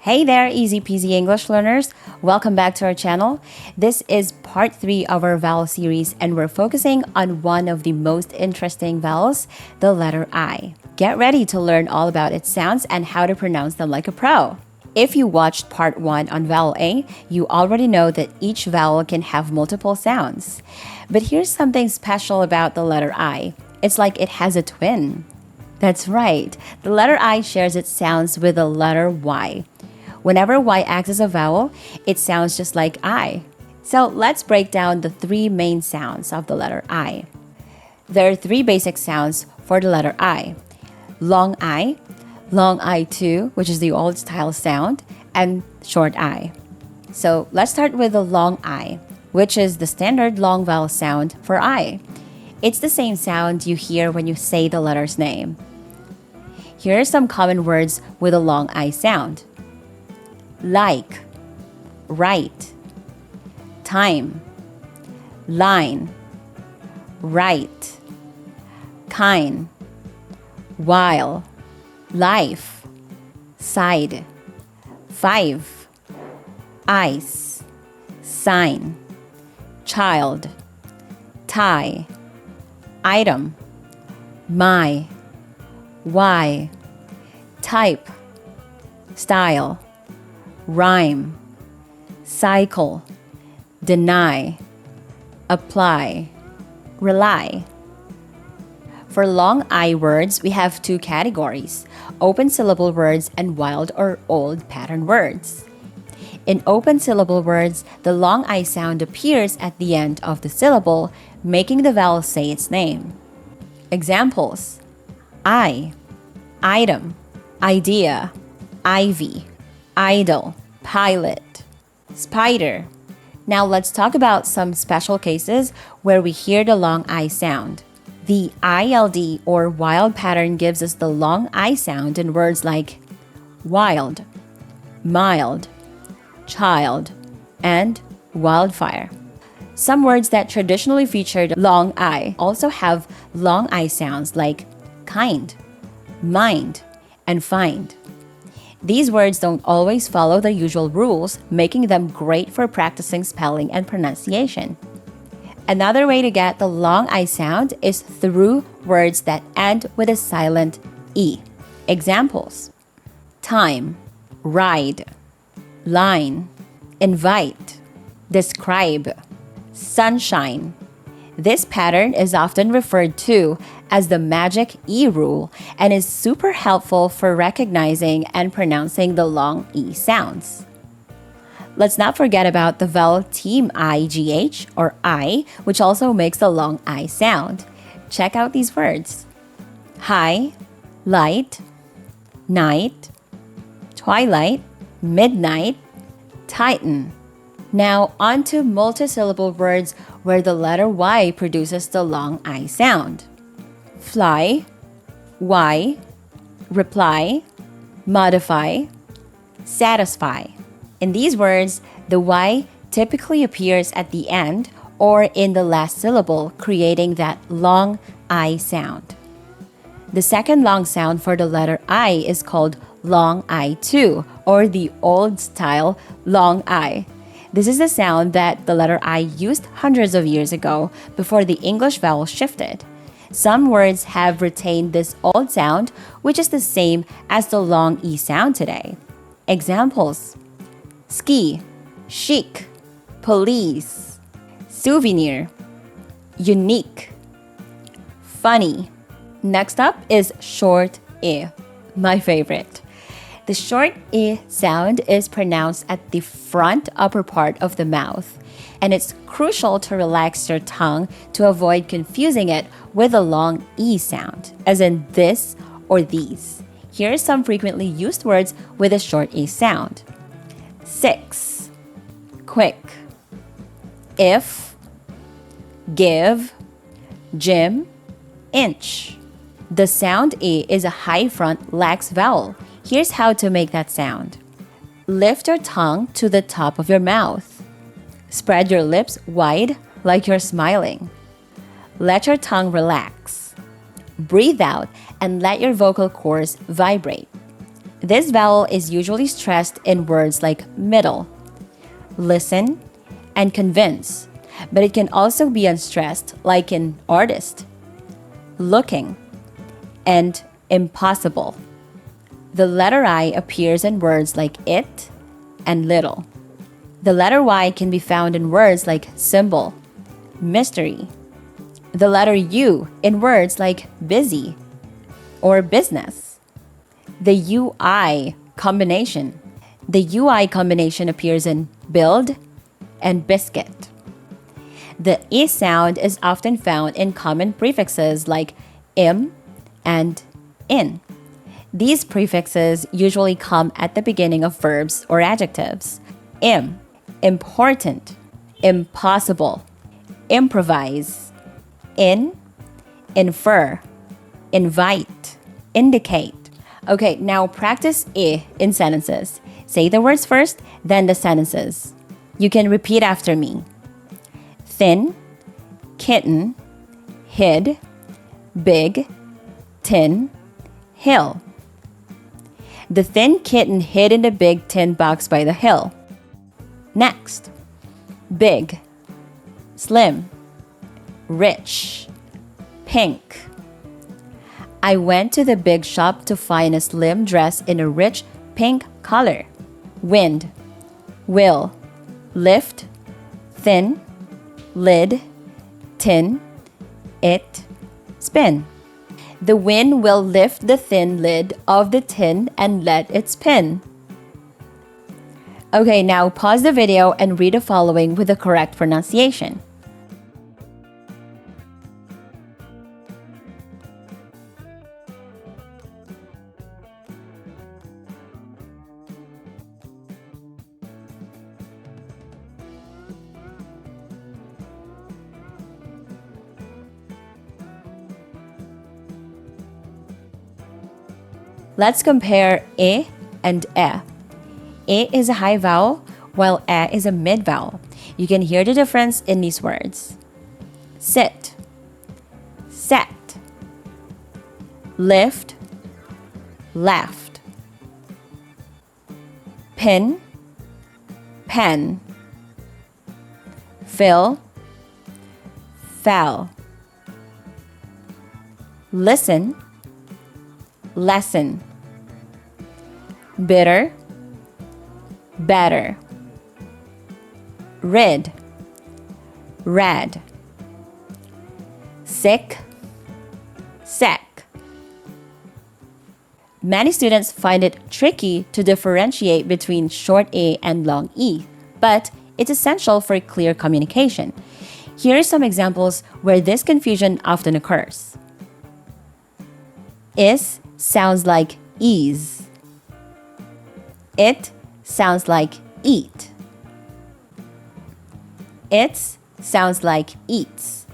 Hey there, easy peasy English learners. Welcome back to our channel. This is part 3 of our vowel series, and we're focusing on one of the most interesting vowels, the letter I. Get ready to learn all about its sounds and how to pronounce them like a pro. If you watched part 1 on vowel A, you already know that each vowel can have multiple sounds. But here's something special about the letter I. It's like it has a twin. That's right. The letter I shares its sounds with the letter Y. Whenever Y acts as a vowel, it sounds just like I. So let's break down the 3 main sounds of the letter I. There are 3 basic sounds for the letter I. Long I 2, which is the old style sound, and short I. So let's start with the long I, which is the standard long vowel sound for I. It's the same sound you hear when you say the letter's name. Here are some common words with a long I sound. Like, right, time, line, right, kind, while, life, side, 5, ice, sign, child, tie, item, my, why, type, style, rhyme, cycle, deny, apply, rely. For long I words, we have 2 categories, open syllable words and wild or old pattern words. In open syllable words, the long I sound appears at the end of the syllable, making the vowel say its name. Examples: I, item, idea, ivy, idle, pilot, spider. Now let's talk about some special cases where we hear the long I sound. The ILD or wild pattern gives us the long I sound in words like wild, mild, child, and wildfire. Some words that traditionally featured long I also have long I sounds like kind, mind, and find. These words don't always follow the usual rules, making them great for practicing spelling and pronunciation. Another way to get the long I sound is through words that end with a silent E. Examples: time, ride, line, invite, describe, sunshine. This pattern is often referred to as the magic E rule and is super helpful for recognizing and pronouncing the long E sounds. Let's not forget about the vowel team IGH or I, which also makes the long I sound. Check out these words: high, light, night, twilight, midnight, titan. Now on to multisyllable words where the letter Y produces the long I sound. Fly, Y, reply, modify, satisfy. In these words, the Y typically appears at the end or in the last syllable, creating that long I sound. The second long sound for the letter I is called long I2 or the old style long I. This is the sound that the letter I used hundreds of years ago before the English vowel shifted. Some words have retained this old sound, which is the same as the long E sound today. Examples: ski, chic, police, souvenir, unique, funny. Next up is short E, my favorite. The short E sound is pronounced at the front upper part of the mouth, and it's crucial to relax your tongue to avoid confusing it with a long E sound, as in this or these. Here are some frequently used words with a short E sound: 6, quick, if, give, gym, inch. The sound E is a high front lax vowel. Here's how to make that sound. Lift your tongue to the top of your mouth. Spread your lips wide like you're smiling. Let your tongue relax. Breathe out and let your vocal cords vibrate. This vowel is usually stressed in words like middle, listen, and convince, but it can also be unstressed, like in artist, looking, and impossible. The letter I appears in words like it and little. The letter Y can be found in words like symbol, mystery. The letter U in words like busy or business. The UI combination. The UI combination appears in build and biscuit. The E sound is often found in common prefixes like im and in. These prefixes usually come at the beginning of verbs or adjectives. Im, important, impossible, improvise, in, infer, invite, indicate. Okay, now practice I in sentences. Say the words first, then the sentences. You can repeat after me. Thin, kitten, hid, big, tin, hill. The thin kitten hid in the big tin box by the hill. Next, big, slim, rich, pink. I went to the big shop to find a slim dress in a rich pink color. Wind, will, lift, thin, lid, tin, it, spin. The wind will lift the thin lid of the tin and let it spin. Okay, now pause the video and read the following with the correct pronunciation. Let's compare e and e. E is a high vowel, while e is a mid vowel. You can hear the difference in these words. Sit, sat, lift, left, pin, pen, fill, fell, listen, lesson, bitter, better, rid, read, sick, sack. Many students find it tricky to differentiate between short A and long E, but it's essential for clear communication. Here are some examples where this confusion often occurs. Is sounds like ease. It sounds like eat. Its sounds like eats.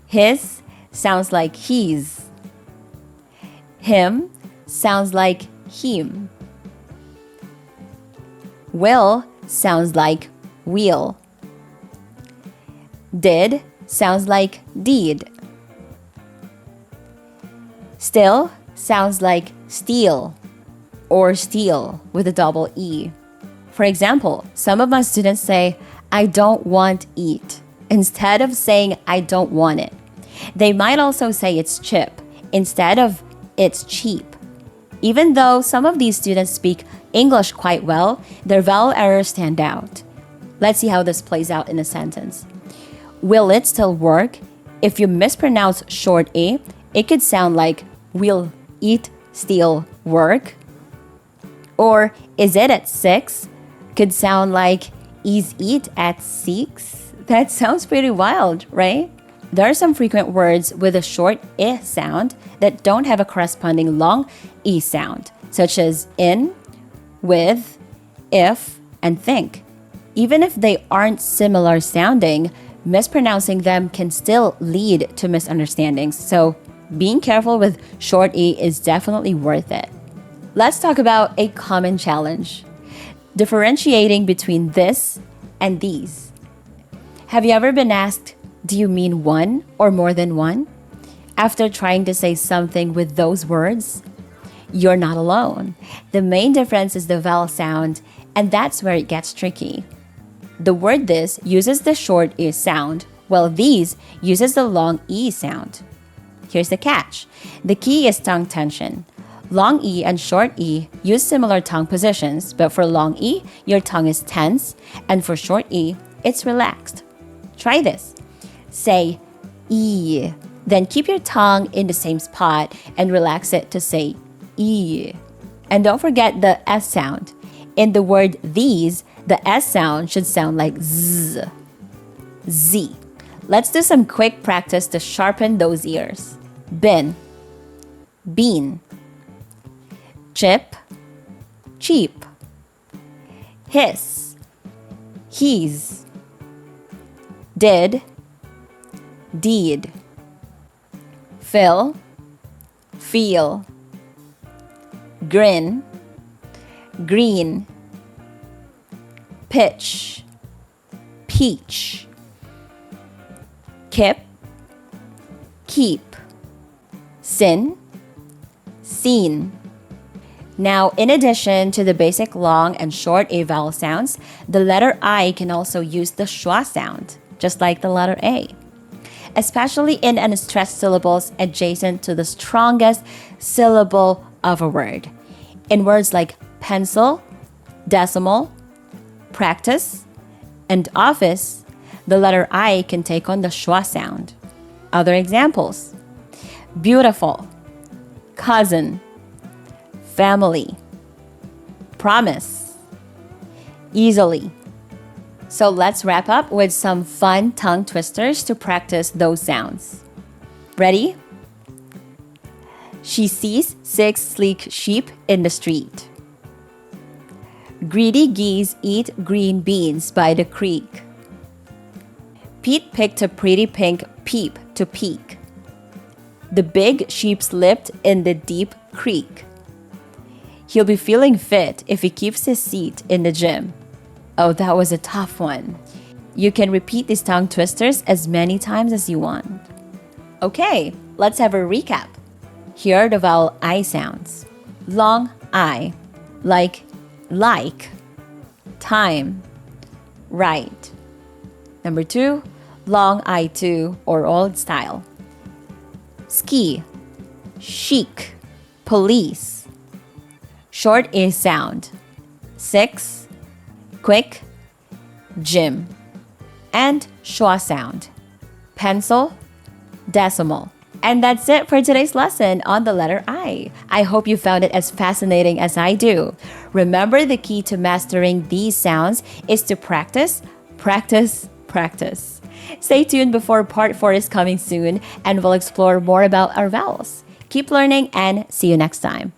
His sounds like he's. Him sounds like him. Will sounds like wheel. Did sounds like deed. Still sounds like steal or steal with a double E. For example, some of my students say, I don't want eat, instead of saying I don't want it. They might also say it's chip instead of it's cheap. Even though some of these students speak English quite well, their vowel errors stand out. Let's see how this plays out in a sentence. Will it still work? If you mispronounce short A, it could sound like will eat still work? Or is it at 6? Could sound like is eat at 6? That sounds pretty wild, right? There are some frequent words with a short I sound that don't have a corresponding long E sound, such as in, with, if, and think. Even if they aren't similar sounding, mispronouncing them can still lead to misunderstandings, so being careful with short E is definitely worth it. Let's talk about a common challenge: differentiating between this and these. Have you ever been asked, do you mean one or more than one? After trying to say something with those words, You're not alone. The main difference is the vowel sound, and that's where it gets tricky. The word this uses the short E sound, while these uses the long E sound. Here's the catch. The key is tongue tension. Long E and short E use similar tongue positions, but for long E, your tongue is tense, and for short E, it's relaxed. Try this. Say E, then keep your tongue in the same spot and relax it to say E. And don't forget the S sound. In the word these, the S sound should sound like Z. Z. Let's do some quick practice to sharpen those ears. Bin, bean. Chip, cheap. His, he's. Did, deed. Fill, feel. Grin, green. Pitch, peach. Kip, keep. Sin, seen. Now, in addition to the basic long and short A vowel sounds, the letter I can also use the schwa sound, just like the letter A, especially in unstressed syllables adjacent to the strongest syllable of a word. In words like pencil, decimal, practice, and office, the letter I can take on the schwa sound. Other examples: beautiful, cousin, family, promise, easily. So let's wrap up with some fun tongue twisters to practice those sounds. Ready? She sees 6 sleek sheep in the street. Greedy geese eat green beans by the creek. Pete picked a pretty pink peep to peek. The big sheep slipped in the deep creek. He'll be feeling fit if he keeps his seat in the gym. Oh, that was a tough one. You can repeat these tongue twisters as many times as you want. Okay, let's have a recap. Here are the vowel I sounds. Long I, like, time, right. Number 2, long I too, or old style. Ski, chic, police. Short A sound. 6, quick, gym. And schwa sound. Pencil, decimal. And that's it for today's lesson on the letter I. I hope you found it as fascinating as I do. Remember, the key to mastering these sounds is to practice, practice, practice. Stay tuned before part 4 is coming soon, and we'll explore more about our vowels. Keep learning and see you next time.